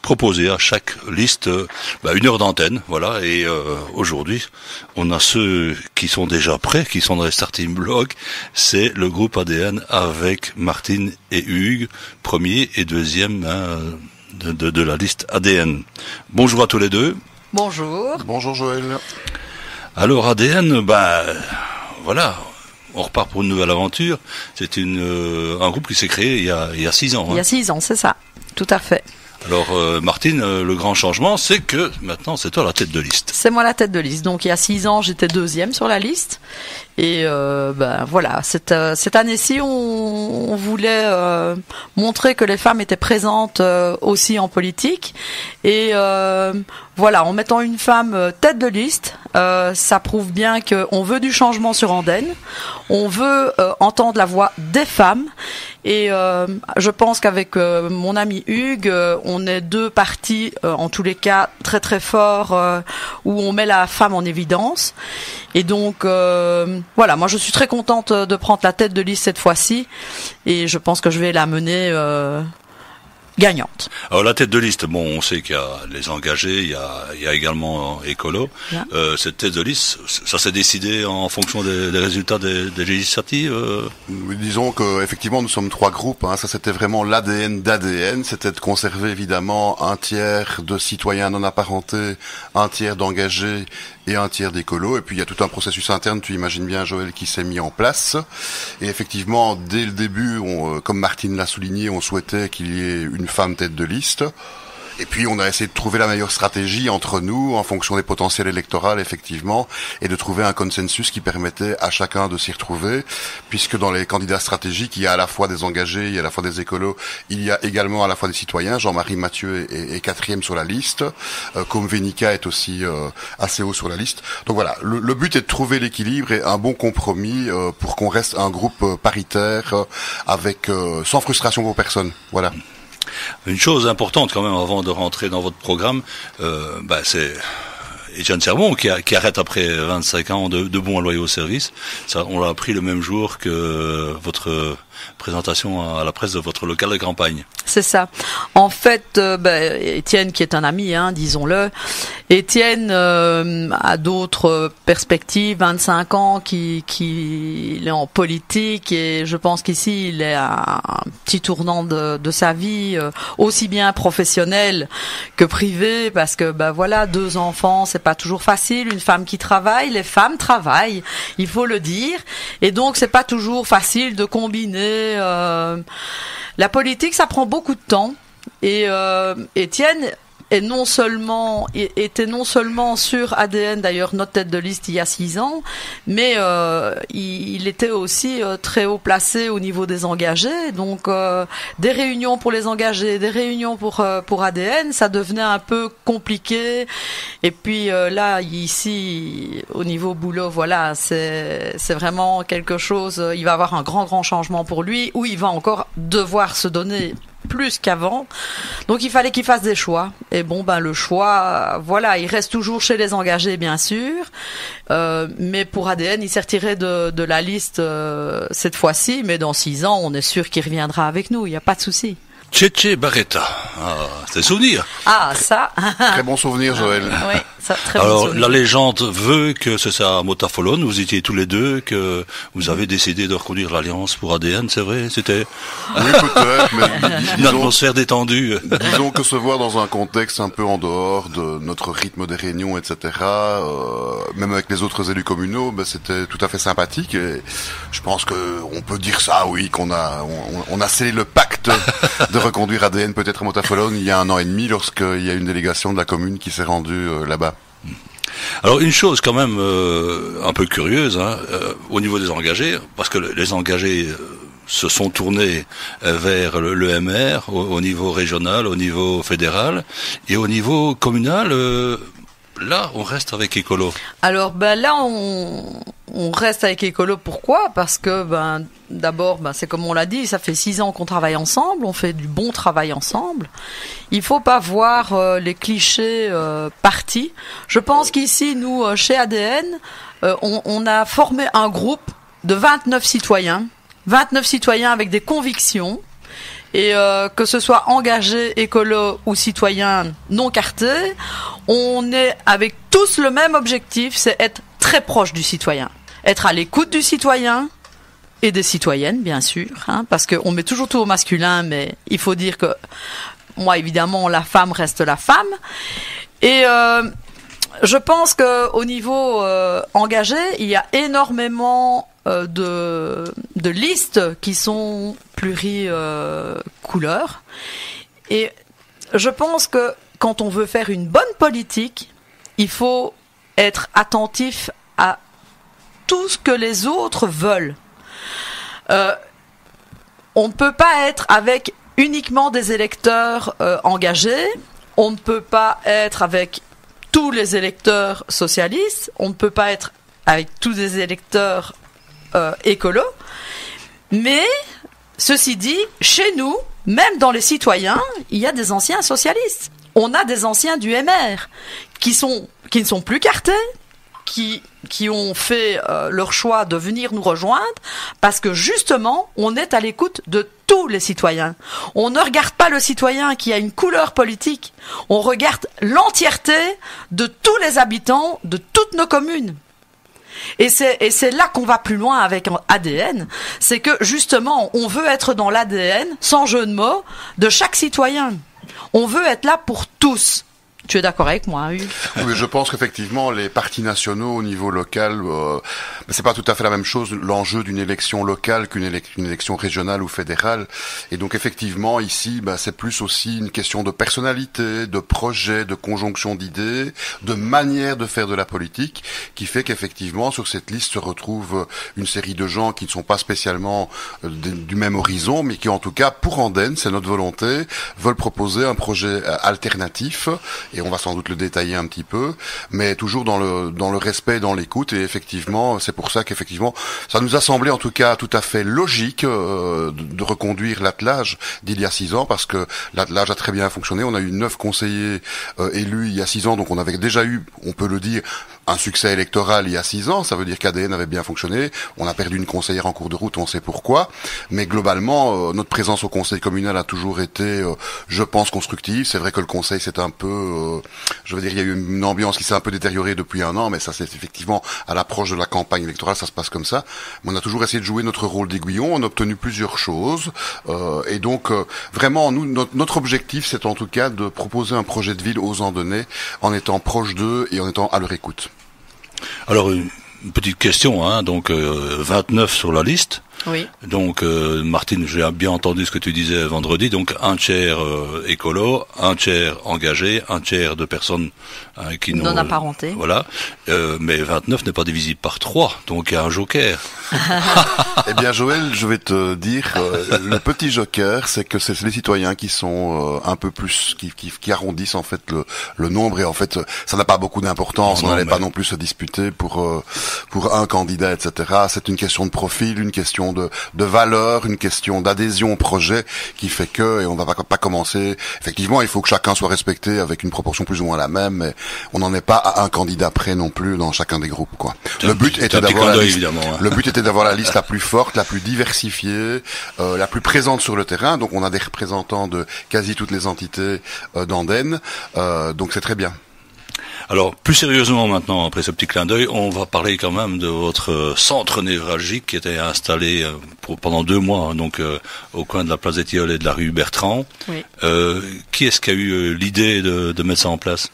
proposer à chaque liste 1 heure d'antenne, voilà. Et aujourd'hui, on a ceux qui sont déjà prêts, qui sont dans les starting blocks. C'est le groupe ADN avec Martine et Hugues, premier et deuxième de la liste ADN. Bonjour à tous les deux. Bonjour. Bonjour Joël. Alors ADN, voilà. On repart pour une nouvelle aventure. C'est un groupe qui s'est créé il y a 6 ans. Il y a 6 ans, c'est ça. Tout à fait. Alors Martine, le grand changement, c'est que maintenant c'est toi la tête de liste. C'est moi la tête de liste. Donc il y a 6 ans, j'étais deuxième sur la liste. Et voilà, cette année-ci, on voulait montrer que les femmes étaient présentes aussi en politique. Et voilà, en mettant une femme tête de liste, ça prouve bien qu'on veut du changement sur Andenne. On veut entendre la voix des femmes. Et je pense qu'avec mon ami Hugues, on est deux partis, en tous les cas, très très forts, où on met la femme en évidence. Et donc, voilà, moi je suis très contente de prendre la tête de liste cette fois-ci. Et je pense que je vais la mener gagnante. Alors la tête de liste, on sait qu'il y a les engagés, il y a également Écolo. Yeah. Cette tête de liste, ça s'est décidé en fonction des résultats des législatives. Disons que effectivement nous sommes 3 groupes. Ça c'était vraiment l'ADN d'ADN, c'était de conserver évidemment un tiers de citoyens non apparentés, un tiers d'engagés et un tiers d'écolo. Et puis il y a tout un processus interne, tu imagines bien Joël, qui s'est mis en place. Et effectivement, dès le début, comme Martine l'a souligné, on souhaitait qu'il y ait une femme tête de liste. Et puis on a essayé de trouver la meilleure stratégie entre nous, en fonction des potentiels électoraux, effectivement, et de trouver un consensus qui permettait à chacun de s'y retrouver, puisque dans les candidats stratégiques, il y a à la fois des engagés, il y a à la fois des écolos, il y a également à la fois des citoyens. Jean-Marie Mathieu est 4e sur la liste, comme Vénica est aussi assez haut sur la liste. Donc voilà, le but est de trouver l'équilibre et un bon compromis pour qu'on reste un groupe paritaire avec sans frustration pour personne. Voilà. Une chose importante quand même avant de rentrer dans votre programme, c'est Étienne Sermon qui arrête après 25 ans de bons et loyaux services. Ça, on l'a appris le même jour que votre présentation à la presse de votre local de campagne. C'est ça. En fait, Étienne, qui est un ami, disons-le, Étienne a d'autres perspectives, 25 ans, qu'il est en politique, et je pense qu'ici, il est à un petit tournant de sa vie, aussi bien professionnel que privé, parce que, voilà, 2 enfants, c'est pas toujours facile, une femme qui travaille, les femmes travaillent, il faut le dire, et donc c'est pas toujours facile de combiner la politique, ça prend beaucoup de temps. Et Étienne était non seulement sur ADN, d'ailleurs notre tête de liste il y a 6 ans, mais il était aussi très haut placé au niveau des engagés. Donc des réunions pour les engagés, des réunions pour ADN, ça devenait un peu compliqué. Et puis là, ici, au niveau boulot, voilà, c'est vraiment quelque chose. Il va avoir un grand changement pour lui, où il va encore devoir se donner plus qu'avant. Donc il fallait qu'il fasse des choix. Et le choix, voilà, il reste toujours chez les engagés, bien sûr. Mais pour ADN, il s'est retiré de la liste cette fois-ci. Mais dans 6 ans, on est sûr qu'il reviendra avec nous. Il n'y a pas de souci. Tchétché Barretta, c'est souvenir. Ah, ça. Très bon souvenir, Joël. Oui, ça, très Alors, bon souvenir. la légende veut que c'est ça à Motafolone, vous étiez tous les deux, que vous avez décidé de reconduire l'Alliance pour ADN, c'est vrai? C'était oui, peut-être, mais une atmosphère détendue. Disons que se voir dans un contexte un peu en dehors de notre rythme des réunions, etc., même avec les autres élus communaux, c'était tout à fait sympathique. Et je pense que on peut dire ça, oui, qu'on a scellé le pacte de reconduire ADN peut-être à Motafolone il y a 1 an et demi, lorsqu'il y a une délégation de la commune qui s'est rendue là-bas. Alors une chose quand même un peu curieuse au niveau des engagés, parce que les engagés se sont tournés vers le MR au niveau régional, au niveau fédéral et au niveau communal. Là, on reste avec Écolo. Alors, là, on reste avec Écolo. Pourquoi ? Parce que, d'abord, c'est comme on l'a dit, ça fait 6 ans qu'on travaille ensemble, on fait du bon travail ensemble. Il faut pas voir les clichés partis. Je pense qu'ici, nous, chez ADN, on a formé un groupe de 29 citoyens avec des convictions, Et que ce soit engagé, écolo ou citoyen non carté, on est avec tous le même objectif, c'est être très proche du citoyen. Être à l'écoute du citoyen et des citoyennes, bien sûr, hein, parce qu'on met toujours tout au masculin, mais il faut dire que moi, évidemment, la femme reste la femme. Et je pense qu'au niveau engagé, il y a énormément de listes qui sont pluricouleurs. Et je pense que quand on veut faire une bonne politique, il faut être attentif à tout ce que les autres veulent. On ne peut pas être avec uniquement des électeurs engagés, on ne peut pas être avec tous les électeurs socialistes, on ne peut pas être avec tous les électeurs écolos, mais ceci dit, chez nous, même dans les citoyens, il y a des anciens socialistes. On a des anciens du MR qui ne sont plus cartés, qui ont fait leur choix de venir nous rejoindre parce que justement, on est à l'écoute de tous les citoyens. On ne regarde pas le citoyen qui a une couleur politique, on regarde l'entièreté de tous les habitants de toutes nos communes. Et c'est là qu'on va plus loin avec ADN, c'est que justement, on veut être dans l'ADN, sans jeu de mots, de chaque citoyen. On veut être là pour tous. Tu es d'accord avec moi, Hugues ? Oui, je pense qu'effectivement, les partis nationaux au niveau local, c'est pas tout à fait la même chose, l'enjeu d'une élection locale qu'une élection régionale ou fédérale. Et donc, effectivement, ici, c'est plus aussi une question de personnalité, de projet, de conjonction d'idées, de manière de faire de la politique, qui fait qu'effectivement, sur cette liste se retrouve une série de gens qui ne sont pas spécialement du même horizon, mais qui, en tout cas, pour Andenne, c'est notre volonté, veulent proposer un projet alternatif. Et on va sans doute le détailler un petit peu, mais toujours dans le respect, dans l'écoute. Et effectivement, c'est pour ça qu'effectivement, ça nous a semblé en tout cas tout à fait logique de reconduire l'attelage d'il y a 6 ans, parce que l'attelage a très bien fonctionné. On a eu 9 conseillers élus il y a 6 ans, donc on avait déjà eu, on peut le dire, un succès électoral il y a 6 ans. Ça veut dire qu'ADN avait bien fonctionné. On a perdu une conseillère en cours de route, on sait pourquoi. Mais globalement, notre présence au conseil communal a toujours été, je pense, constructive. C'est vrai que le conseil, c'est un peu... je veux dire, il y a eu une ambiance qui s'est un peu détériorée depuis 1 an, mais ça c'est effectivement à l'approche de la campagne électorale, ça se passe comme ça. Mais on a toujours essayé de jouer notre rôle d'aiguillon, on a obtenu plusieurs choses, et donc vraiment, nous, notre objectif, c'est en tout cas de proposer un projet de ville aux Andennais en étant proche d'eux et en étant à leur écoute. Alors, une petite question, hein, donc 29 sur la liste. Oui. Donc, Martine, j'ai bien entendu ce que tu disais vendredi. Donc, un tiers écolo, un tiers engagé, un tiers de personnes qui n'ont... Non apparentées. Voilà. Mais 29 n'est pas divisible par 3, donc il y a un joker. Eh bien, Joël, je vais te dire, le petit joker, c'est que c'est les citoyens qui sont un peu plus, qui arrondissent en fait le nombre, et en fait, ça n'a pas beaucoup d'importance. On n'allait pas non plus se disputer pour un candidat, etc. C'est une question de profil, une question de valeur, une question d'adhésion au projet qui fait que, et on va pas commencer, effectivement, il faut que chacun soit respecté avec une proportion plus ou moins la même, mais on n'en est pas à un candidat près non plus dans chacun des groupes, quoi. Le but était d'avoir la liste la plus forte, la plus diversifiée, la plus présente sur le terrain. Donc on a des représentants de quasi toutes les entités d'Andenne, donc c'est très bien. Alors, plus sérieusement maintenant, après ce petit clin d'œil, on va parler quand même de votre centre névralgique qui était installé pendant 2 mois, donc au coin de la place des Tilleuls et de la rue Bertrand. Oui. Qui est-ce qui a eu l'idée de mettre ça en place ?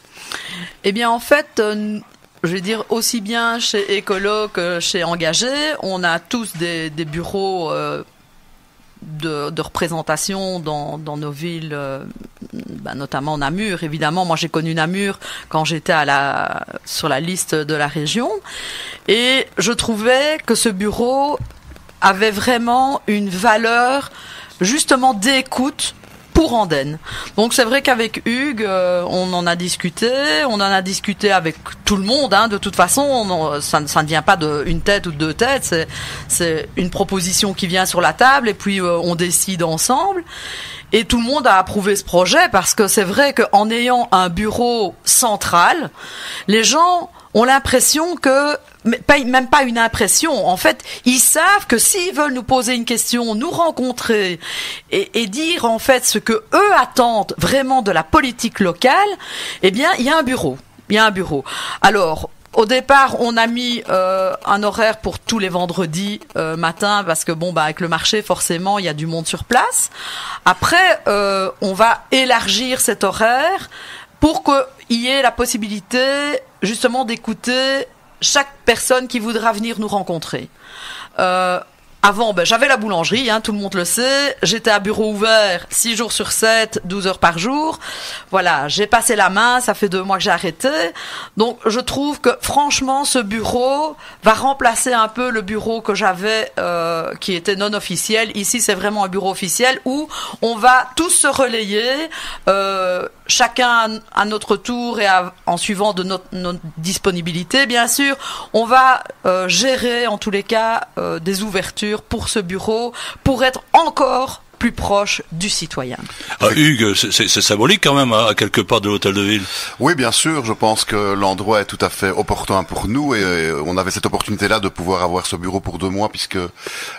Eh bien, en fait, je vais dire aussi bien chez Écolo que chez Engagé, on a tous des bureaux de représentation dans nos villes, notamment Namur. Évidemment, moi j'ai connu Namur quand j'étais sur la liste de la région, et je trouvais que ce bureau avait vraiment une valeur justement d'écoute pour Andenne. Donc c'est vrai qu'avec Hugues, on en a discuté avec tout le monde, hein. De toute façon, ça ne vient pas d'une tête ou de 2 têtes, c'est une proposition qui vient sur la table et puis on décide ensemble. Et tout le monde a approuvé ce projet parce que c'est vrai qu'en ayant un bureau central, les gens ont l'impression que, même pas une impression, en fait, ils savent que s'ils veulent nous poser une question, nous rencontrer et dire en fait ce que eux attendent vraiment de la politique locale, eh bien, il y a un bureau. Il y a un bureau. Alors, au départ, on a mis un horaire pour tous les vendredis matin parce que avec le marché, forcément, il y a du monde sur place. Après, on va élargir cet horaire pour qu'il y ait la possibilité, justement, d'écouter chaque personne qui voudra venir nous rencontrer. Avant, j'avais la boulangerie, tout le monde le sait. J'étais à bureau ouvert 6 jours sur 7, 12 heures par jour. Voilà, j'ai passé la main, ça fait 2 mois que j'ai arrêté. Donc, je trouve que, franchement, ce bureau va remplacer un peu le bureau que j'avais, qui était non officiel. Ici, c'est vraiment un bureau officiel où on va tous se relayer, chacun à notre tour et en suivant de notre disponibilité, bien sûr. On va gérer, en tous les cas, des ouvertures pour ce bureau, pour être encore plus proche du citoyen. Hugues, c'est symbolique quand même, à quelque part de l'hôtel de ville. Oui, bien sûr. Je pense que l'endroit est tout à fait opportun pour nous et on avait cette opportunité-là de pouvoir avoir ce bureau pour 2 mois puisque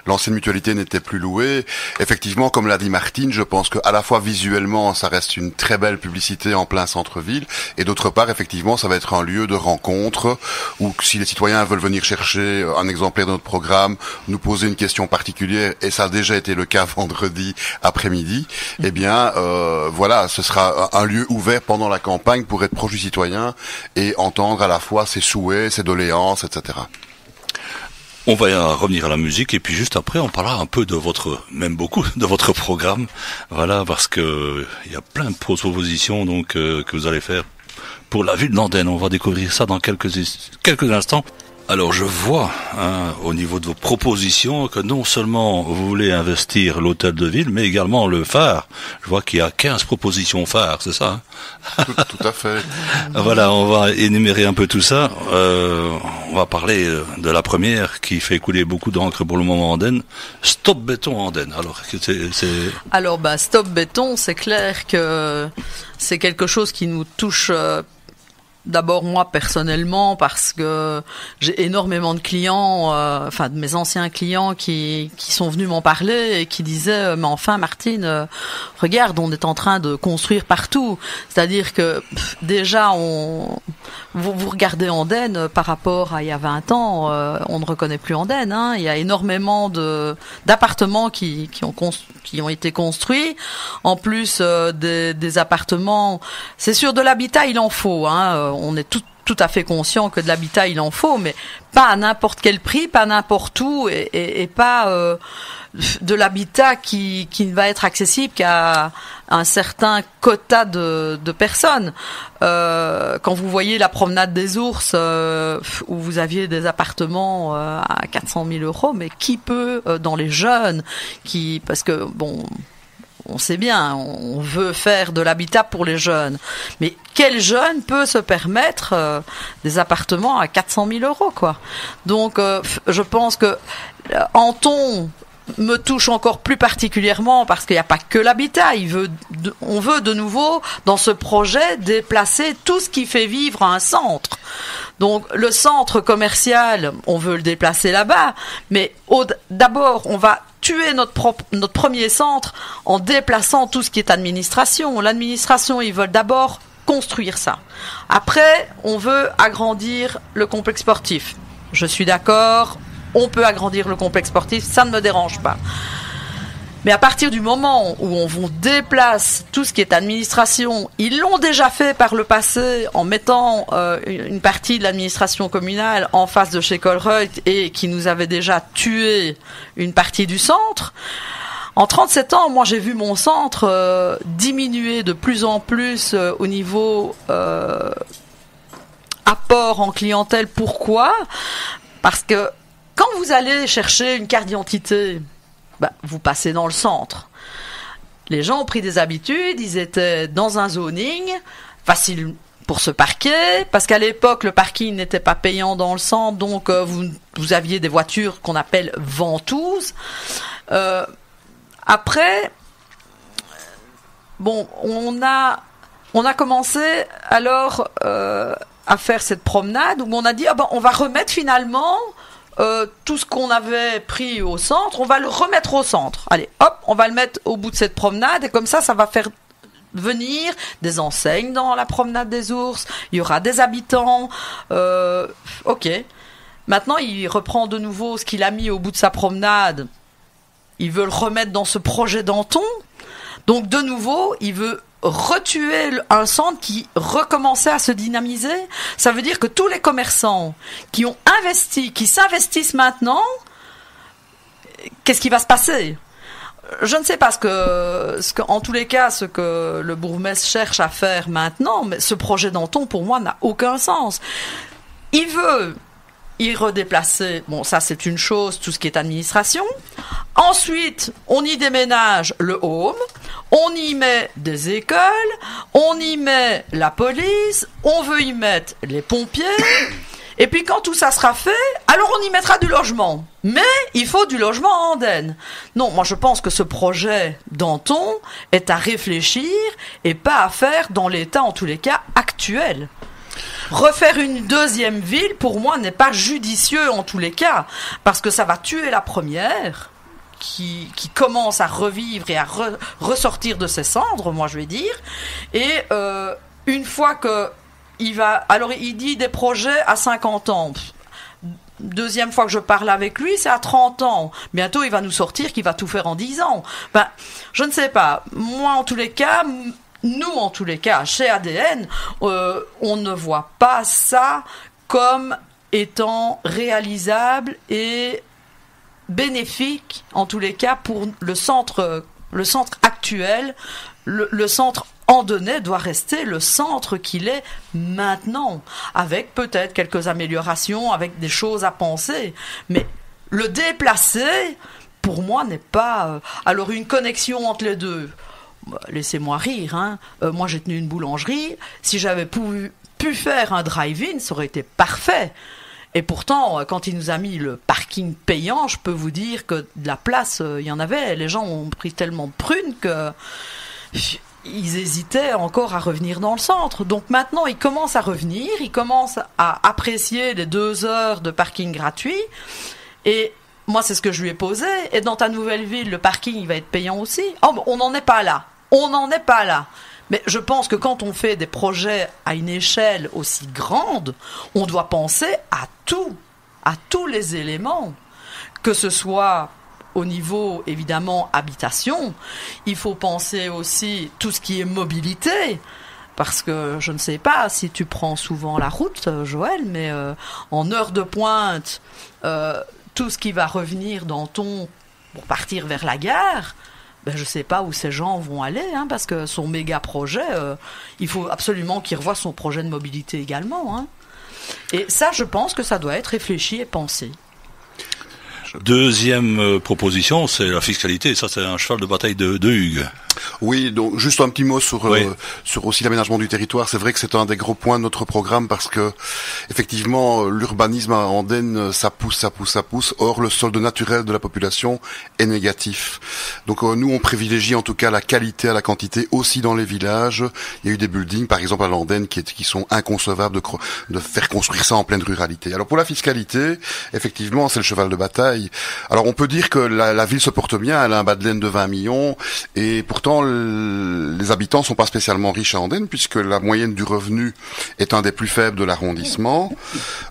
l'ancienne mutualité n'était plus louée. Effectivement, comme l'a dit Martine, je pense que à la fois visuellement, ça reste une très belle publicité en plein centre-ville et d'autre part, effectivement, ça va être un lieu de rencontre où si les citoyens veulent venir chercher un exemplaire de notre programme, nous poser une question particulière, et ça a déjà été le cas vendredi après-midi, eh bien, voilà, ce sera un lieu ouvert pendant la campagne pour être proche du citoyen et entendre à la fois ses souhaits, ses doléances, etc. On va revenir à la musique et puis juste après, on parlera un peu même beaucoup de votre programme. Voilà, parce que il y a plein de propositions donc que vous allez faire pour la ville d'Andenne. On va découvrir ça dans quelques instants. Alors je vois au niveau de vos propositions que non seulement vous voulez investir l'hôtel de ville, mais également le phare. Je vois qu'il y a 15 propositions phares, c'est ça Tout à fait. Voilà, on va énumérer un peu tout ça. On va parler de la première qui fait couler beaucoup d'encre pour le moment en Andenne. Stop Béton Andenne. Alors, Stop Béton, c'est clair que c'est quelque chose qui nous touche. D'abord moi personnellement parce que j'ai énormément de clients, de mes anciens clients qui sont venus m'en parler et qui disaient mais enfin Martine, regarde, on est en train de construire partout. C'est-à-dire que déjà vous regardez Andenne par rapport à il y a 20 ans, on ne reconnaît plus Andenne. Il y a énormément d'appartements qui ont été construits. En plus des appartements, c'est sûr de l'habitat il en faut. On est tout à fait conscient que de l'habitat il en faut, mais pas à n'importe quel prix, pas n'importe où, et pas de l'habitat qui ne va être accessible qu'à un certain quota de personnes. Quand vous voyez la promenade des ours, où vous aviez des appartements à 400 000 €, mais qui peut dans les jeunes, parce que on sait bien, on veut faire de l'habitat pour les jeunes. Mais quel jeune peut se permettre des appartements à 400 000 €, quoi? Donc, je pense que Anton me touche encore plus particulièrement parce qu'il n'y a pas que l'habitat. On veut de nouveau, dans ce projet, déplacer tout ce qui fait vivre un centre. Donc, le centre commercial, on veut le déplacer là-bas. Mais d'abord, on va tuer notre premier centre en déplaçant tout ce qui est administration. L'administration, ils veulent d'abord construire ça. Après, on veut agrandir le complexe sportif. Je suis d'accord, on peut agrandir le complexe sportif, ça ne me dérange pas. Mais à partir du moment où on déplace tout ce qui est administration, ils l'ont déjà fait par le passé en mettant une partie de l'administration communale en face de chez Colruyt et qui nous avait déjà tué une partie du centre. En 37 ans, moi j'ai vu mon centre diminuer de plus en plus au niveau apport en clientèle. Pourquoi ? Parce que quand vous allez chercher une carte d'identité, vous passez dans le centre. Les gens ont pris des habitudes, ils étaient dans un zoning, facile pour se parquer, parce qu'à l'époque, le parking n'était pas payant dans le centre, donc vous aviez des voitures qu'on appelle ventouses. Après, bon, on a commencé alors à faire cette promenade où on a dit on va remettre finalement tout ce qu'on avait pris au centre, on va le remettre au centre. Allez, hop, on va le mettre au bout de cette promenade et comme ça va faire venir des enseignes dans la promenade des ours, il y aura des habitants, ok. Maintenant, il reprend de nouveau ce qu'il a mis au bout de sa promenade, il veut le remettre dans ce projet Danton, donc de nouveau, il veut retuer un centre qui recommençait à se dynamiser. Ça veut dire que tous les commerçants qui ont investi, qui s'investissent maintenant, qu'est-ce qui va se passer ? Je ne sais pas ce que, en tous les cas, ce que le bourgmestre cherche à faire maintenant, mais ce projet Danton, pour moi, n'a aucun sens. Il veut y redéplacer, bon, ça c'est une chose, tout ce qui est administration. Ensuite, on y déménage le home, on y met des écoles, on y met la police, on veut y mettre les pompiers. Et puis quand tout ça sera fait, alors on y mettra du logement. Mais il faut du logement à Andenne. Non, moi je pense que ce projet Danton est à réfléchir et pas à faire dans l'état, en tous les cas, actuel. Refaire une deuxième ville, pour moi, n'est pas judicieux en tous les cas, parce que ça va tuer la première, qui commence à revivre et à ressortir de ses cendres, moi je vais dire. Et une fois que alors il dit des projets à 50 ans. Deuxième fois que je parle avec lui, c'est à 30 ans. Bientôt, il va nous sortir qu'il va tout faire en 10 ans. Ben, je ne sais pas. Moi, en tous les cas, nous, en tous les cas, chez ADN, on ne voit pas ça comme étant réalisable et bénéfique, en tous les cas, pour le centre actuel. Le centre Andennais doit rester le centre qu'il est maintenant, avec peut-être quelques améliorations, avec des choses à penser. Mais le déplacer, pour moi, n'est pas... Alors, une connexion entre les deux, laissez-moi rire, hein. Moi, j'ai tenu une boulangerie. Si j'avais pu faire un drive-in, ça aurait été parfait. Et pourtant, quand il nous a mis le parking payant, je peux vous dire que de la place, il y en avait. Les gens ont pris tellement de prunes que... ils hésitaient encore à revenir dans le centre. Donc maintenant, ils commencent à revenir, ils commencent à apprécier les 2 heures de parking gratuit. Et moi, c'est ce que je lui ai posé. Et dans ta nouvelle ville, le parking, il va être payant aussi. Oh, on n'en est pas là. On n'en est pas là. Mais je pense que quand on fait des projets à une échelle aussi grande, on doit penser à tous les éléments. Que ce soit... au niveau, évidemment, habitation, il faut penser aussi tout ce qui est mobilité, parce que je ne sais pas si tu prends souvent la route, Joël, mais en heure de pointe, tout ce qui va revenir Danton pour partir vers la gare, je ne sais pas où ces gens vont aller, hein, parce que son méga projet, il faut absolument qu'il revoie son projet de mobilité également. Hein. Et ça, je pense que ça doit être réfléchi et pensé. Deuxième proposition, c'est la fiscalité. Ça, c'est un cheval de bataille de Hugues. Oui, donc juste un petit mot sur aussi l'aménagement du territoire. C'est vrai que c'est un des gros points de notre programme parce que effectivement l'urbanisme à Andenne ça pousse. Or le solde naturel de la population est négatif. Donc nous on privilégie en tout cas la qualité à la quantité aussi dans les villages. Il y a eu des buildings par exemple à l'Andenne qui sont inconcevables de faire construire ça en pleine ruralité. Alors pour la fiscalité, effectivement c'est le cheval de bataille. Alors on peut dire que la ville se porte bien, elle a un bas de laine de 20 millions et pourtant les habitants sont pas spécialement riches à Andenne puisque la moyenne du revenu est un des plus faibles de l'arrondissement.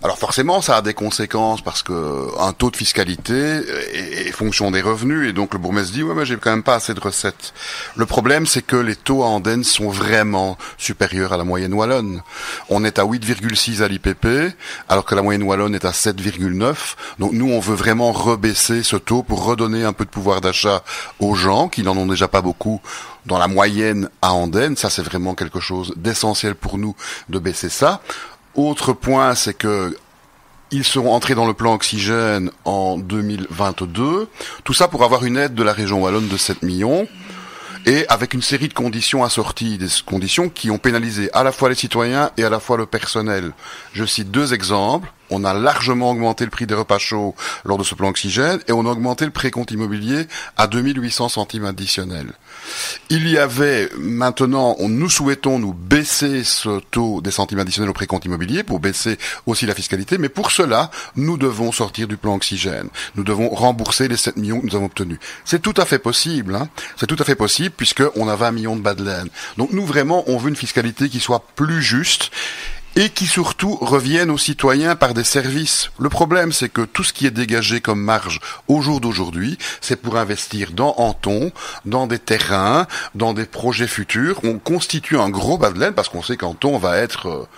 Alors forcément, ça a des conséquences parce que un taux de fiscalité est fonction des revenus et donc le bourgmestre dit ouais mais j'ai quand même pas assez de recettes. Le problème c'est que les taux à Andenne sont vraiment supérieurs à la moyenne wallonne. On est à 8,6 à l'IPP alors que la moyenne wallonne est à 7,9. Donc nous on veut vraiment rebaisser ce taux pour redonner un peu de pouvoir d'achat aux gens qui n'en ont déjà pas beaucoup dans la moyenne à Andenne. Ça, c'est vraiment quelque chose d'essentiel pour nous de baisser ça. Autre point, c'est que ils seront entrés dans le plan oxygène en 2022. Tout ça pour avoir une aide de la région wallonne de 7 millions. Et avec une série de conditions assorties, des conditions qui ont pénalisé à la fois les citoyens et à la fois le personnel. Je cite 2 exemples. on a largement augmenté le prix des repas chauds lors de ce plan oxygène et on a augmenté le précompte immobilier à 2800 centimes additionnels. Il y avait maintenant, nous souhaitons nous baisser ce taux des centimes additionnels au précompte immobilier pour baisser aussi la fiscalité, mais pour cela, nous devons sortir du plan oxygène. Nous devons rembourser les 7 millions que nous avons obtenus. C'est tout à fait possible, hein. C'est tout à fait possible puisqu'on a 20 millions de bas de laine. Donc nous vraiment, on veut une fiscalité qui soit plus juste et qui surtout reviennent aux citoyens par des services. Le problème, c'est que tout ce qui est dégagé comme marge au jour d'aujourd'hui, c'est pour investir dans Anton, dans des terrains, dans des projets futurs. On constitue un gros bas de laine parce qu'on sait qu'Anton va être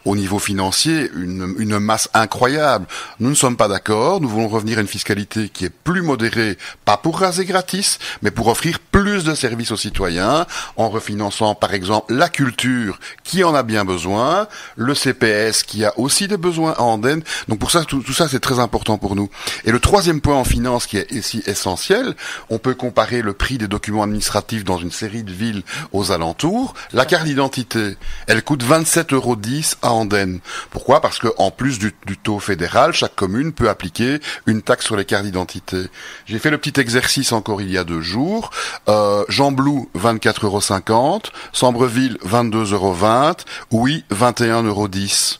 au niveau financier, une masse incroyable. Nous ne sommes pas d'accord, nous voulons revenir à une fiscalité qui est plus modérée, pas pour raser gratis, mais pour offrir plus de services aux citoyens, en refinançant par exemple la culture qui en a bien besoin, le CPS qui a aussi des besoins à Andenne. Donc pour ça, tout ça c'est très important pour nous. Et le troisième point en finance qui est ici essentiel, on peut comparer le prix des documents administratifs dans une série de villes aux alentours. La carte d'identité, elle coûte 27,10 € à Andenne. Pourquoi ? Parce que en plus du taux fédéral, chaque commune peut appliquer une taxe sur les cartes d'identité. J'ai fait le petit exercice encore il y a 2 jours. Jean-Blou, 24,50 €. Sambreville, 22,20 €. Oui, 21,10 €.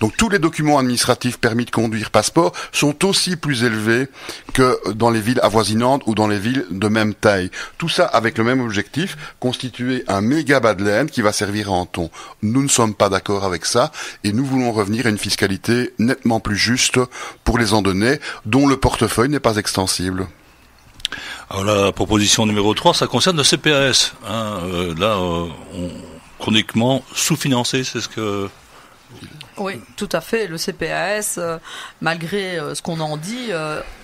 Donc tous les documents administratifs, permis de conduire, passeport, sont aussi plus élevés que dans les villes avoisinantes ou dans les villes de même taille. Tout ça avec le même objectif, constituer un méga bas de laine qui va servir à Anton. Nous ne sommes pas d'accord avec ça et nous voulons revenir à une fiscalité nettement plus juste pour les Andennais dont le portefeuille n'est pas extensible. Alors la proposition numéro 3, ça concerne le CPAS. On chroniquement sous-financé, c'est ce que... Oui, tout à fait. Le CPAS, malgré ce qu'on en dit,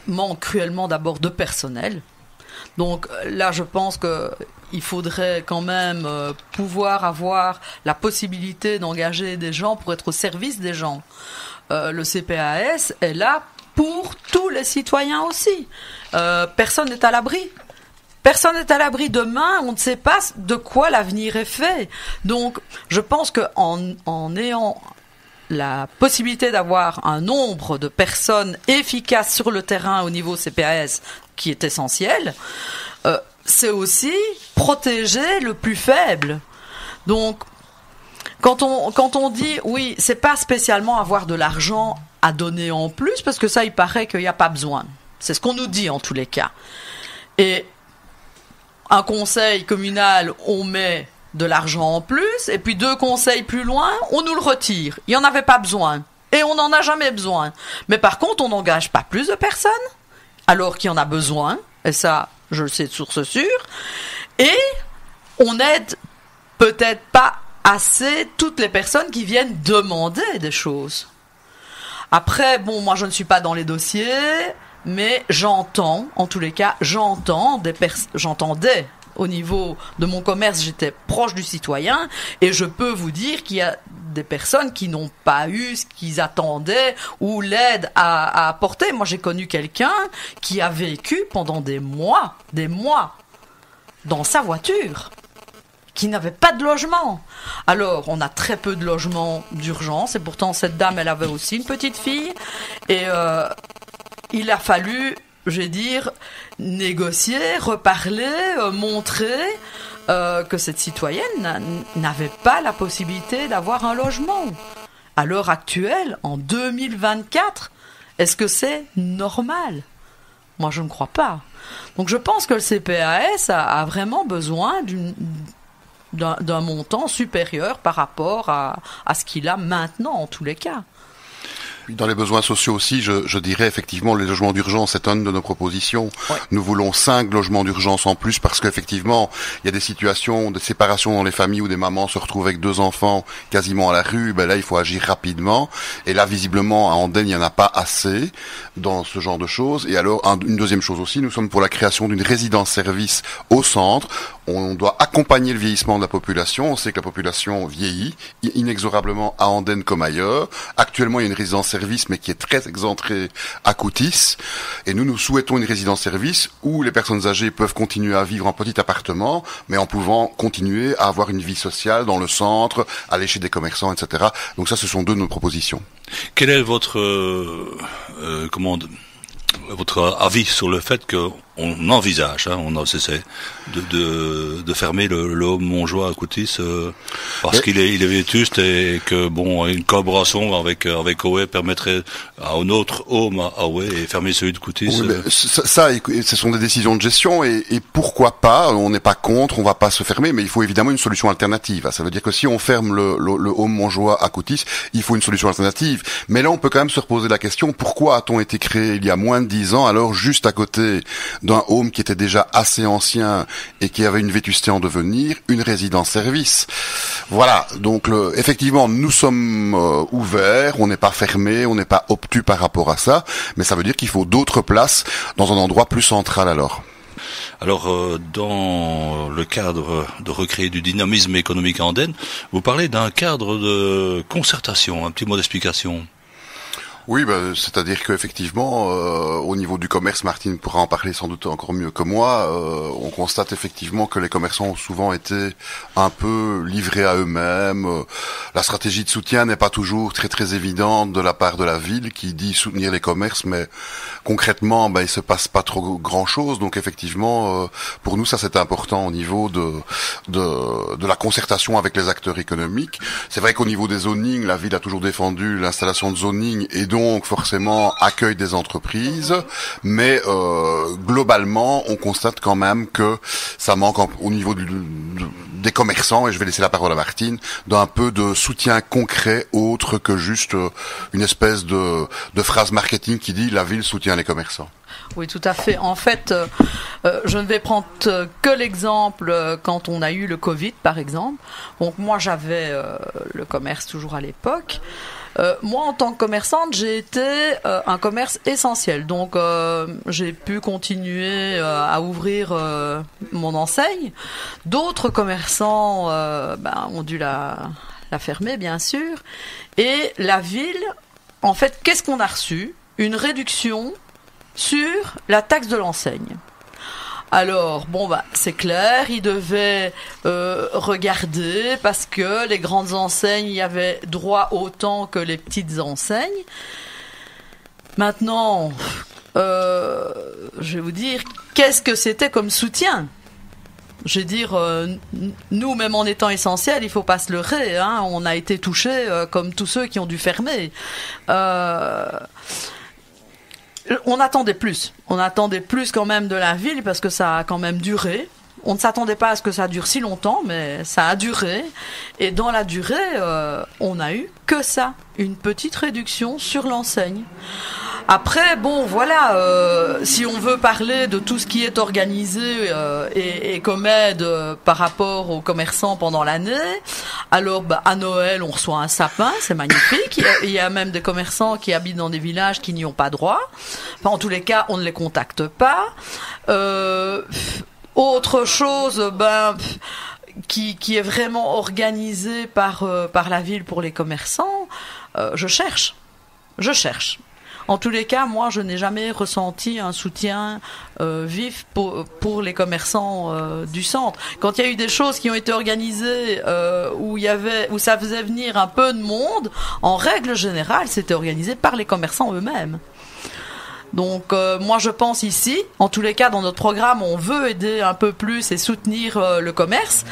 manque cruellement d'abord de personnel. Donc là, je pense qu'il faudrait quand même pouvoir avoir la possibilité d'engager des gens pour être au service des gens. Le CPAS est là pour tous les citoyens aussi. Personne n'est à l'abri. Personne n'est à l'abri. Demain, on ne sait pas de quoi l'avenir est fait. Donc, je pense qu'en ayant la possibilité d'avoir un nombre de personnes efficaces sur le terrain au niveau CPAS qui est essentiel, c'est aussi protéger le plus faible. Donc, quand on dit, oui, c'est pas spécialement avoir de l'argent à donner en plus, parce que ça, il paraît qu'il n'y a pas besoin. C'est ce qu'on nous dit en tous les cas. Et un conseil communal, on met de l'argent en plus, et puis 2 conseils plus loin, on nous le retire. Il n'y en avait pas besoin. Et on n'en a jamais besoin. Mais par contre, on n'engage pas plus de personnes, alors qu'il y en a besoin. Et ça, je le sais de source sûre. Et on aide peut-être pas assez toutes les personnes qui viennent demander des choses. Après, bon, moi je ne suis pas dans les dossiers, mais j'entends, en tous les cas, j'entendais au niveau de mon commerce, j'étais proche du citoyen et je peux vous dire qu'il y a des personnes qui n'ont pas eu ce qu'ils attendaient ou l'aide à apporter. Moi, j'ai connu quelqu'un qui a vécu pendant des mois dans sa voiture, qui n'avait pas de logement. Alors, on a très peu de logements d'urgence et pourtant, cette dame, elle avait aussi une petite fille et il a fallu, je vais dire, négocier, reparler, montrer que cette citoyenne n'avait pas la possibilité d'avoir un logement. À l'heure actuelle, en 2024, est-ce que c'est normal ? Moi, je ne crois pas. Donc, je pense que le CPAS a vraiment besoin d'un montant supérieur par rapport à ce qu'il a maintenant, en tous les cas. Dans les besoins sociaux aussi, je dirais effectivement les logements d'urgence, c'est une de nos propositions. Ouais. Nous voulons 5 logements d'urgence en plus parce qu'effectivement, il y a des situations de séparation dans les familles où des mamans se retrouvent avec 2 enfants quasiment à la rue. Ben là, il faut agir rapidement. Et là, visiblement, à Andenne, il n'y en a pas assez dans ce genre de choses. Et alors, une deuxième chose aussi, nous sommes pour la création d'une résidence-service au centre. On doit accompagner le vieillissement de la population. On sait que la population vieillit inexorablement à Andenne comme ailleurs. Actuellement, il y a une résidence-service, mais qui est très excentrée à Coutis. Et nous souhaitons une résidence-service où les personnes âgées peuvent continuer à vivre en petit appartement, mais en pouvant continuer à avoir une vie sociale dans le centre, aller chez des commerçants, etc. Donc ça, ce sont deux de nos propositions. Quel est votre votre avis sur le fait qu'on envisage, on a cessé de fermer le home Montjoie à Coutis parce qu'il est vétuste et que une collaboration avec OE permettrait à un autre home à OE et fermer celui de Coutis. Oui, ce sont des décisions de gestion et pourquoi pas, on n'est pas contre, on va pas se fermer, mais il faut évidemment une solution alternative. Ça veut dire que si on ferme le home Montjoie à Coutis, il faut une solution alternative. Mais là, on peut quand même se reposer la question, pourquoi a-t-on été créé il y a moins de 10 ans, alors juste à côté d'un home qui était déjà assez ancien et qui avait une vétusté en devenir, une résidence-service. Voilà, donc effectivement, nous sommes ouverts, on n'est pas fermés, on n'est pas obtus par rapport à ça, mais ça veut dire qu'il faut d'autres places dans un endroit plus central alors. Alors, dans le cadre de recréer du dynamisme économique à Andenne, vous parlez d'un cadre de concertation, un petit mot d'explication. Oui, c'est-à-dire qu'effectivement, au niveau du commerce, Martine pourra en parler sans doute encore mieux que moi, on constate effectivement que les commerçants ont souvent été un peu livrés à eux-mêmes. La stratégie de soutien n'est pas toujours très très évidente de la part de la ville qui dit soutenir les commerces, mais concrètement, il se passe pas trop grand-chose. Donc effectivement, pour nous, ça c'est important au niveau de la concertation avec les acteurs économiques. C'est vrai qu'au niveau des zonings, la ville a toujours défendu l'installation de zoning et donc forcément accueille des entreprises, mais globalement on constate quand même que ça manque au niveau des commerçants, et je vais laisser la parole à Martine, d'un peu de soutien concret autre que juste une espèce de phrase marketing qui dit la ville soutient les commerçants. Oui, tout à fait. En fait, je ne vais prendre que l'exemple quand on a eu le Covid, par exemple. Donc moi, j'avais le commerce toujours à l'époque. Moi, en tant que commerçante, j'ai été un commerce essentiel. Donc, j'ai pu continuer à ouvrir mon enseigne. D'autres commerçants ont dû la fermer, bien sûr. Et la ville, en fait, qu'est-ce qu'on a reçu ? Une réduction sur la taxe de l'enseigne. Alors, c'est clair, ils devaient regarder parce que les grandes enseignes y avaient droit autant que les petites enseignes. Maintenant, je vais vous dire, qu'est-ce que c'était comme soutien ? Je veux dire, nous, même en étant essentiels, il faut pas se leurrer, on a été touchés comme tous ceux qui ont dû fermer. On attendait plus quand même de la ville parce que ça a quand même duré. On ne s'attendait pas à ce que ça dure si longtemps, mais ça a duré. Et dans la durée, on a eu que ça, une petite réduction sur l'enseigne. Après, si on veut parler de tout ce qui est organisé et comme aide par rapport aux commerçants pendant l'année, alors à Noël, on reçoit un sapin, c'est magnifique. Il y a même des commerçants qui habitent dans des villages qui n'y ont pas droit. Enfin, en tous les cas, on ne les contacte pas. Autre chose, qui est vraiment organisé par la ville pour les commerçants, je cherche. En tous les cas, moi, je n'ai jamais ressenti un soutien vif pour les commerçants du centre. Quand il y a eu des choses qui ont été organisées où ça faisait venir un peu de monde, en règle générale, c'était organisé par les commerçants eux-mêmes. Donc moi je pense ici, en tous les cas dans notre programme, on veut aider un peu plus et soutenir le commerce.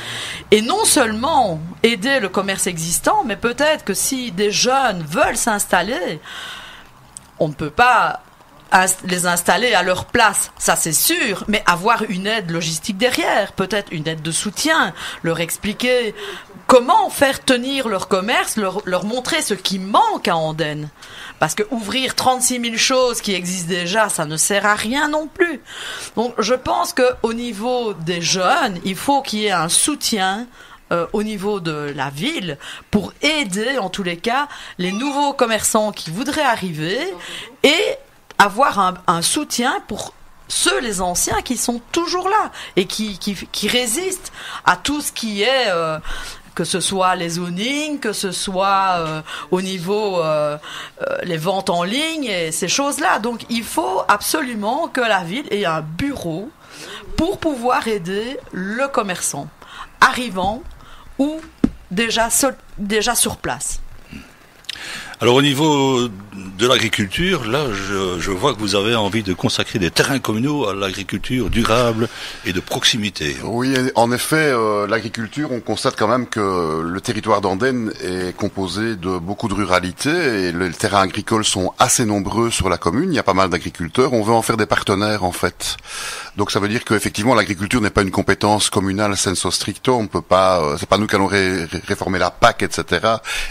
Et non seulement aider le commerce existant, mais peut-être que si des jeunes veulent s'installer, on ne peut pas les installer à leur place, ça c'est sûr, mais avoir une aide logistique derrière, peut-être une aide de soutien, leur expliquer comment faire tenir leur commerce, leur montrer ce qui manque à Andenne. Parce que ouvrir 36 000 choses qui existent déjà, ça ne sert à rien non plus. Donc je pense qu'au niveau des jeunes, il faut qu'il y ait un soutien au niveau de la ville pour aider en tous les cas les nouveaux commerçants qui voudraient arriver et avoir un soutien pour les anciens qui sont toujours là et qui résistent à tout ce qui est que ce soit les zonings, que ce soit au niveau les ventes en ligne et ces choses-là. Donc il faut absolument que la ville ait un bureau pour pouvoir aider le commerçant arrivant ou déjà sur place. Alors au niveau de l'agriculture, là je vois que vous avez envie de consacrer des terrains communaux à l'agriculture durable et de proximité. Oui, en effet, l'agriculture, on constate quand même que le territoire d'Andenne est composé de beaucoup de ruralité et les terrains agricoles sont assez nombreux sur la commune, il y a pas mal d'agriculteurs, on veut en faire des partenaires en fait. Donc ça veut dire qu'effectivement l'agriculture n'est pas une compétence communale sensu stricto, on peut pas, c'est pas nous qui allons réformer la PAC, etc.,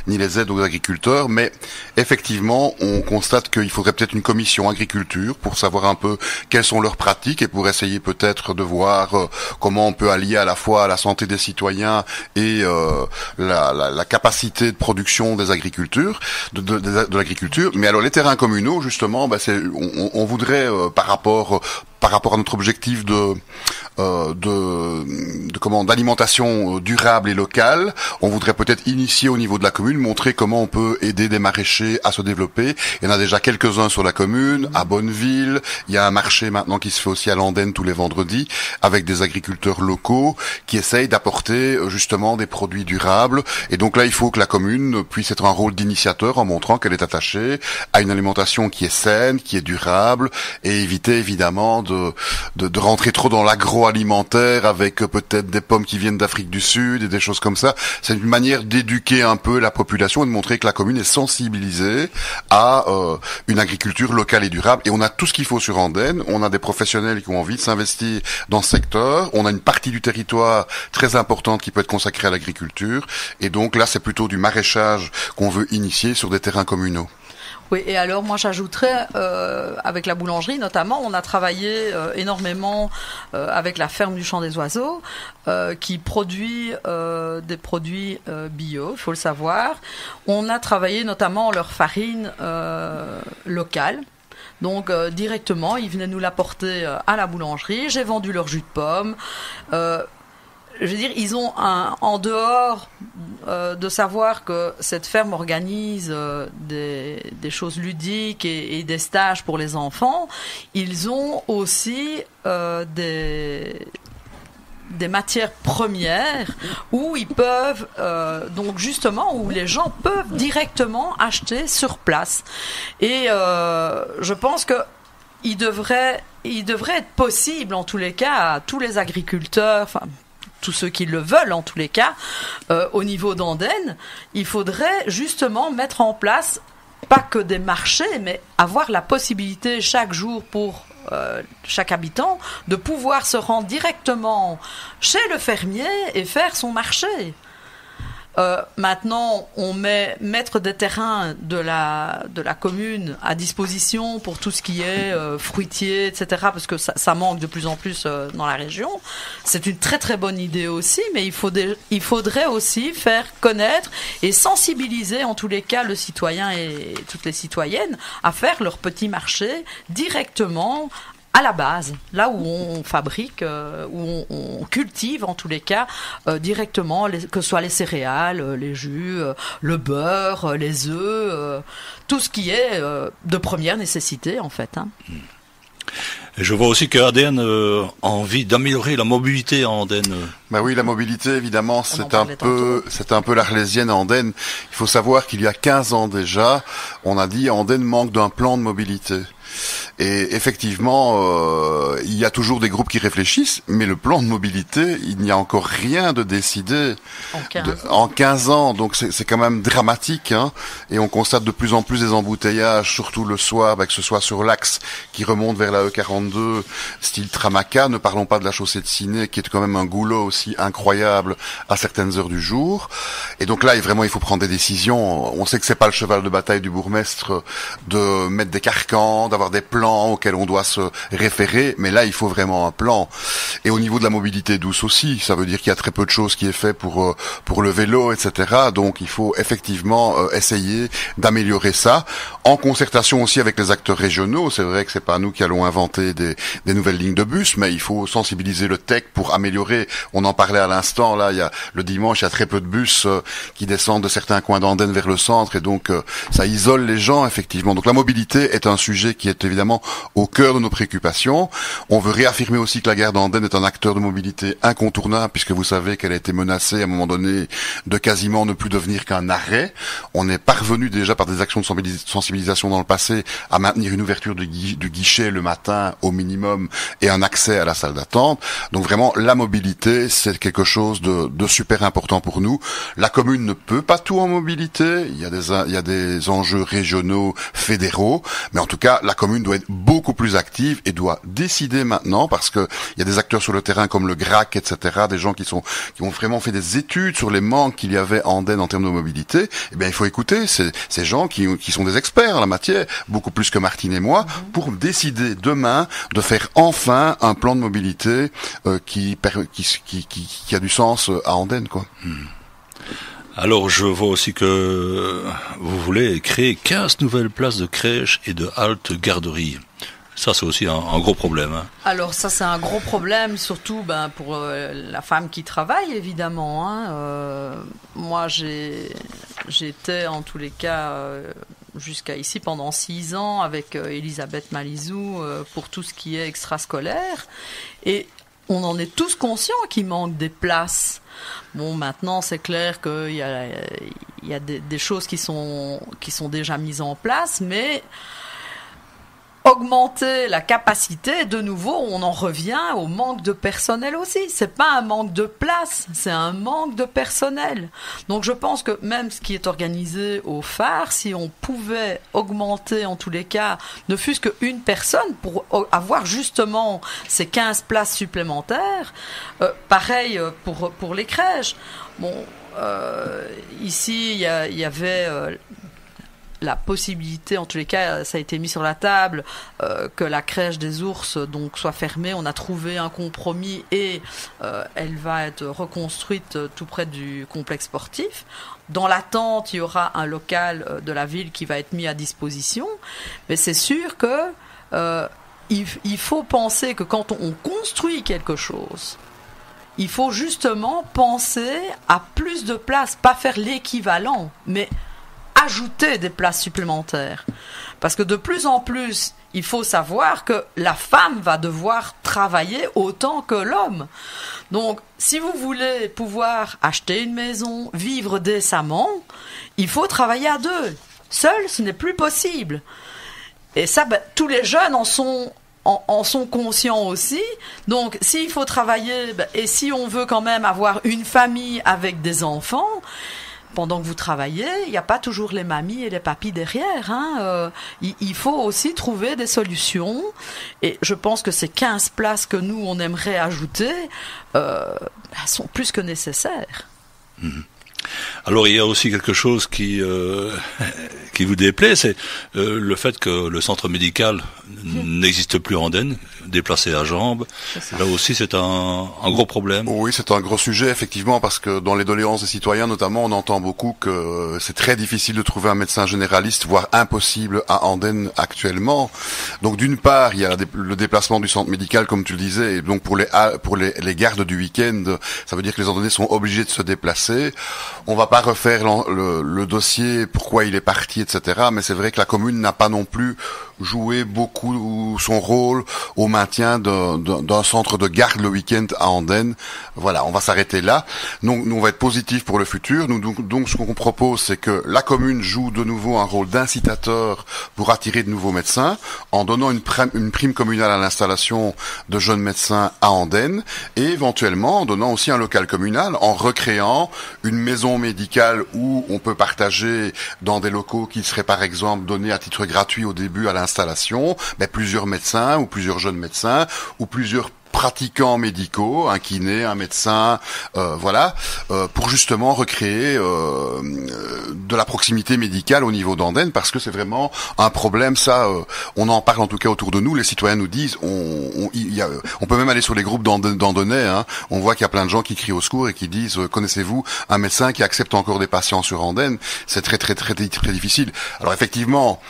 ni les aides aux agriculteurs, mais effectivement on constate qu'il faudrait peut-être une commission agriculture pour savoir un peu quelles sont leurs pratiques et pour essayer peut-être de voir comment on peut allier à la fois la santé des citoyens et la capacité de production des agricultures, de l'agriculture. Mais alors les terrains communaux justement, on voudrait par rapport à notre objectif d'alimentation durable et locale, on voudrait peut-être initier au niveau de la commune, montrer comment on peut aider des maraîchers à se développer. Il y en a déjà quelques-uns sur la commune, à Bonneville. Il y a un marché maintenant qui se fait aussi à Landenne tous les vendredis, avec des agriculteurs locaux qui essayent d'apporter justement des produits durables. Et donc là, il faut que la commune puisse être un rôle d'initiateur en montrant qu'elle est attachée à une alimentation qui est saine, qui est durable, et éviter évidemment de rentrer trop dans l'agroalimentaire avec peut-être des pommes qui viennent d'Afrique du Sud et des choses comme ça. C'est une manière d'éduquer un peu la population et de montrer que la commune est sensibilisée à une agriculture locale et durable. Et on a tout ce qu'il faut sur Andenne. On a des professionnels qui ont envie de s'investir dans ce secteur. On a une partie du territoire très importante qui peut être consacrée à l'agriculture. Et donc là, c'est plutôt du maraîchage qu'on veut initier sur des terrains communaux. Oui, et alors moi j'ajouterais, avec la boulangerie notamment, on a travaillé énormément avec la ferme du Champ des Oiseaux, qui produit des produits bio, il faut le savoir. On a travaillé notamment leur farine locale. Donc directement, ils venaient nous l'apporter à la boulangerie. J'ai vendu leur jus de pomme. Je veux dire, ils ont en dehors de savoir que cette ferme organise des choses ludiques et des stages pour les enfants, ils ont aussi des matières premières où ils peuvent donc justement où les gens peuvent directement acheter sur place. Et je pense que il devrait être possible en tous les cas à tous les agriculteurs, enfin tous ceux qui le veulent en tous les cas, au niveau d'Andenne, il faudrait justement mettre en place pas que des marchés, mais avoir la possibilité chaque jour pour chaque habitant de pouvoir se rendre directement chez le fermier et faire son marché. Maintenant, on mettre des terrains de la commune à disposition pour tout ce qui est fruitier, etc. Parce que ça manque de plus en plus dans la région. C'est une très très bonne idée aussi, mais il faudrait aussi faire connaître et sensibiliser en tous les cas le citoyen et toutes les citoyennes à faire leur petit marché directement à la base, là où on fabrique, où on cultive en tous les cas directement, que ce soit les céréales, les jus, le beurre, les œufs, tout ce qui est de première nécessité en fait. Hein. Et je vois aussi que ADN a envie d'améliorer la mobilité en Andenne. Bah oui, la mobilité, évidemment, c'est un peu l'Arlésienne à Andenne. Il faut savoir qu'il y a 15 ans déjà, on a dit Andenne manque d'un plan de mobilité. Et effectivement, il y a toujours des groupes qui réfléchissent, mais le plan de mobilité, il n'y a encore rien de décidé en 15 ans. Donc c'est quand même dramatique, hein. Et on constate de plus en plus des embouteillages, surtout le soir, que ce soit sur l'axe qui remonte vers la E42, style Tramaca. Ne parlons pas de la chaussée de Ciné, qui est quand même un goulot aussi incroyable à certaines heures du jour. Et donc là, vraiment, il faut prendre des décisions. On sait que c'est pas le cheval de bataille du bourgmestre de mettre des carcans, d'avoir des plans plan auquel on doit se référer, mais là il faut vraiment un plan. Et au niveau de la mobilité douce aussi, ça veut dire qu'il y a très peu de choses qui est fait pour le vélo, etc. Donc il faut effectivement essayer d'améliorer ça, en concertation aussi avec les acteurs régionaux. C'est vrai que c'est pas nous qui allons inventer des nouvelles lignes de bus, mais il faut sensibiliser le tech pour améliorer. On en parlait à l'instant, là, le dimanche, il y a très peu de bus qui descendent de certains coins d'Andenne vers le centre, et donc ça isole les gens, effectivement. Donc la mobilité est un sujet qui est évidemment au cœur de nos préoccupations. On veut réaffirmer aussi que la gare d'Andenne est un acteur de mobilité incontournable, puisque vous savez qu'elle a été menacée à un moment donné de quasiment ne plus devenir qu'un arrêt. On est parvenu déjà par des actions de sensibilisation dans le passé à maintenir une ouverture du guichet le matin au minimum et un accès à la salle d'attente. Donc vraiment, la mobilité, c'est quelque chose de super important pour nous. La commune ne peut pas tout en mobilité. Il y a des enjeux régionaux, fédéraux, mais en tout cas, la commune doit être beaucoup plus active et doit décider maintenant, parce que il y a des acteurs sur le terrain comme le GRAC, etc., des gens qui ont vraiment fait des études sur les manques qu'il y avait en Andenne en termes de mobilité. Eh bien, il faut écouter ces gens qui sont des experts en la matière, beaucoup plus que Martine et moi, pour décider demain de faire enfin un plan de mobilité qui a du sens à Andenne, quoi. Alors, je vois aussi que vous voulez créer 15 nouvelles places de crèche et de halte garderie. Ça, c'est aussi un gros problème. Hein. Alors ça, c'est un gros problème, surtout pour la femme qui travaille, évidemment. Hein. Moi, j'étais en tous les cas jusqu'à ici pendant 6 ans avec Elisabeth Malizou pour tout ce qui est extrascolaire. Et on en est tous conscients qu'il manque des places. Bon, maintenant, c'est clair qu'il y a des choses qui sont déjà mises en place, mais augmenter la capacité, de nouveau, on en revient au manque de personnel aussi. C'est pas un manque de place, c'est un manque de personnel. Donc je pense que même ce qui est organisé au phare, si on pouvait augmenter en tous les cas, ne fût-ce qu'une personne pour avoir justement ces 15 places supplémentaires, pareil pour les crèches. Bon, ici, il y avait la possibilité, en tous les cas, ça a été mis sur la table, que la crèche des ours donc soit fermée. On a trouvé un compromis et elle va être reconstruite tout près du complexe sportif. Dans l'attente, il y aura un local de la ville qui va être mis à disposition. Mais c'est sûr que il faut penser que quand on construit quelque chose, il faut justement penser à plus de places, pas faire l'équivalent, mais ajouter des places supplémentaires. Parce que de plus en plus, il faut savoir que la femme va devoir travailler autant que l'homme. Donc, si vous voulez pouvoir acheter une maison, vivre décemment, il faut travailler à 2. Seul, ce n'est plus possible. Et ça, tous les jeunes en sont conscients aussi. Donc, s'il faut travailler, et si on veut quand même avoir une famille avec des enfants, pendant que vous travaillez, il n'y a pas toujours les mamies et les papis derrière. Hein. Il faut aussi trouver des solutions. Et je pense que ces 15 places que nous, on aimerait ajouter, sont plus que nécessaires. Mmh. Alors il y a aussi quelque chose qui vous déplaît, c'est le fait que le centre médical n'existe plus en Andenne, déplacé à jambes. Là aussi c'est un gros problème. Oui, c'est un gros sujet effectivement, parce que dans les doléances des citoyens notamment, on entend beaucoup que c'est très difficile de trouver un médecin généraliste, voire impossible à Andenne actuellement. Donc d'une part, il y a le déplacement du centre médical comme tu le disais, et donc pour les gardes du week-end, ça veut dire que les Andennais sont obligés de se déplacer. On va pas refaire le dossier, pourquoi il est parti, etc. Mais c'est vrai que la commune n'a pas non plus joué beaucoup son rôle au maintien d'un centre de garde le week-end à Andenne. Voilà, on va s'arrêter là. Donc, nous, on va être positif pour le futur. Donc, ce qu'on propose, c'est que la commune joue de nouveau un rôle d'incitateur pour attirer de nouveaux médecins, en donnant une prime communale à l'installation de jeunes médecins à Andenne, et éventuellement en donnant aussi un local communal, en recréant une maison médicale où on peut partager dans des locaux qui seraient par exemple donnés à titre gratuit au début à l'installation, plusieurs médecins ou plusieurs jeunes médecins ou plusieurs pratiquants médicaux, un kiné, un médecin, voilà, pour justement recréer de la proximité médicale au niveau d'Andenne, parce que c'est vraiment un problème. Ça, on en parle en tout cas autour de nous. Les citoyens nous disent, on peut même aller sur les groupes d'Andennais. Hein, on voit qu'il y a plein de gens qui crient au secours et qui disent, connaissez-vous un médecin qui accepte encore des patients sur Andenne? C'est très très très très difficile. Alors effectivement,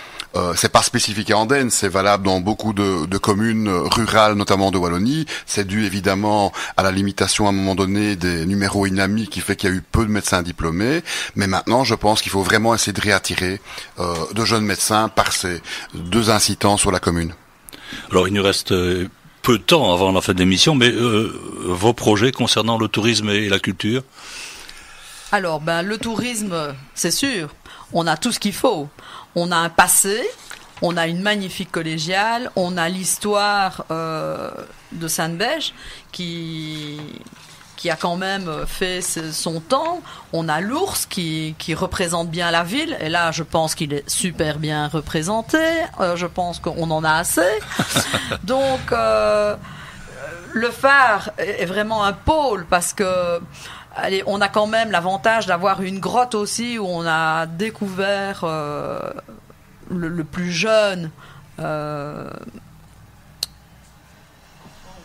c'est pas spécifique à Andenne, c'est valable dans beaucoup de communes rurales, notamment de Wallonie. C'est dû évidemment à la limitation à un moment donné des numéros INAMI qui fait qu'il y a eu peu de médecins diplômés. Mais maintenant, je pense qu'il faut vraiment essayer de réattirer de jeunes médecins par ces deux incitants sur la commune. Alors il nous reste peu de temps avant la fin de l'émission, mais vos projets concernant le tourisme et la culture? Alors, le tourisme, c'est sûr, on a tout ce qu'il faut. On a un passé, on a une magnifique collégiale, on a l'histoire de Sainte-Bège qui a quand même fait son temps. On a l'ours qui représente bien la ville. Et là, je pense qu'il est super bien représenté. Je pense qu'on en a assez. Donc, le phare est vraiment un pôle parce que allez, on a quand même l'avantage d'avoir une grotte aussi où on a découvert le plus jeune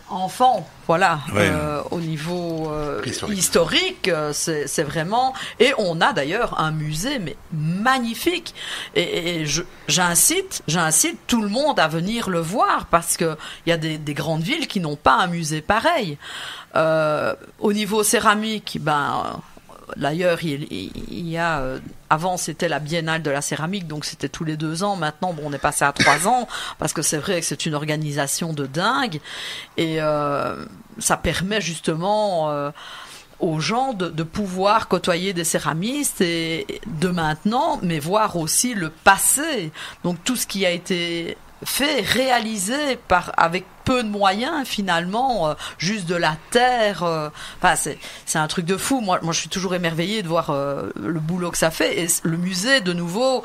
enfant, voilà, ouais. Au niveau historique, c'est vraiment... Et on a d'ailleurs un musée mais magnifique. Et j'incite tout le monde à venir le voir parce que il y a des grandes villes qui n'ont pas un musée pareil. Au niveau céramique, d'ailleurs, il y a... avant, c'était la Biennale de la céramique, donc c'était tous les 2 ans. Maintenant, on est passé à 3 ans, parce que c'est vrai que c'est une organisation de dingue. Et ça permet justement aux gens de pouvoir côtoyer des céramistes et de maintenant, mais voir aussi le passé. Donc tout ce qui a été fait, réalisé avec peu de moyens finalement, juste de la terre. C'est un truc de fou. Moi, je suis toujours émerveillée de voir le boulot que ça fait. Et le musée, de nouveau,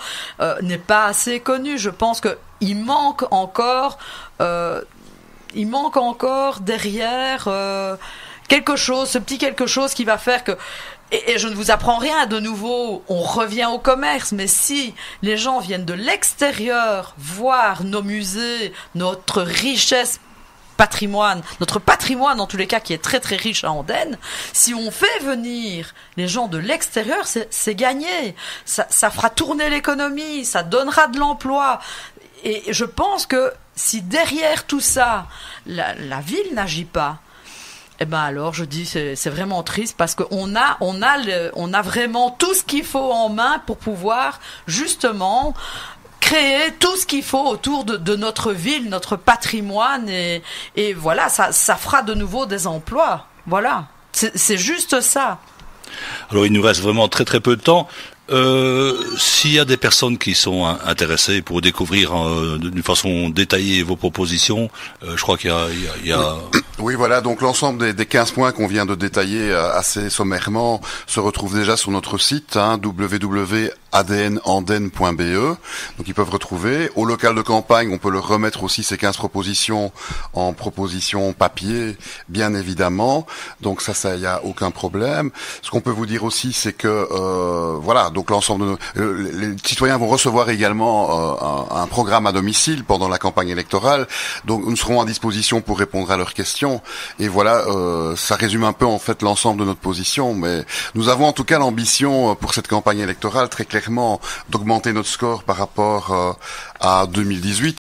n'est pas assez connu. Je pense que il manque encore derrière quelque chose, ce petit quelque chose qui va faire que. Et je ne vous apprends rien, de nouveau, on revient au commerce, mais si les gens viennent de l'extérieur voir nos musées, notre richesse notre patrimoine en tous les cas qui est très très riche à Andenne, si on fait venir les gens de l'extérieur, c'est gagné. Ça fera tourner l'économie, ça donnera de l'emploi. Et je pense que si derrière tout ça, la ville n'agit pas, alors je dis c'est vraiment triste parce qu'on a vraiment tout ce qu'il faut en main pour pouvoir justement créer tout ce qu'il faut autour de notre ville, notre patrimoine et voilà, ça fera de nouveau des emplois. Voilà, c'est juste ça. Alors il nous reste vraiment très très peu de temps. S'il y a des personnes qui sont intéressées pour découvrir d'une façon détaillée vos propositions, je crois qu'il y a... Oui, voilà, donc l'ensemble des 15 points qu'on vient de détailler assez sommairement se retrouve déjà sur notre site, www.adnandenne.be. Donc ils peuvent retrouver. Au local de campagne, on peut leur remettre aussi ces 15 propositions en propositions papier, bien évidemment. Donc ça, il y a aucun problème. Ce qu'on peut vous dire aussi, c'est que voilà, donc l'ensemble les citoyens vont recevoir également un programme à domicile pendant la campagne électorale. Donc nous serons à disposition pour répondre à leurs questions. Et voilà, ça résume un peu en fait l'ensemble de notre position. Mais nous avons en tout cas l'ambition pour cette campagne électorale très clairement d'augmenter notre score par rapport à 2018.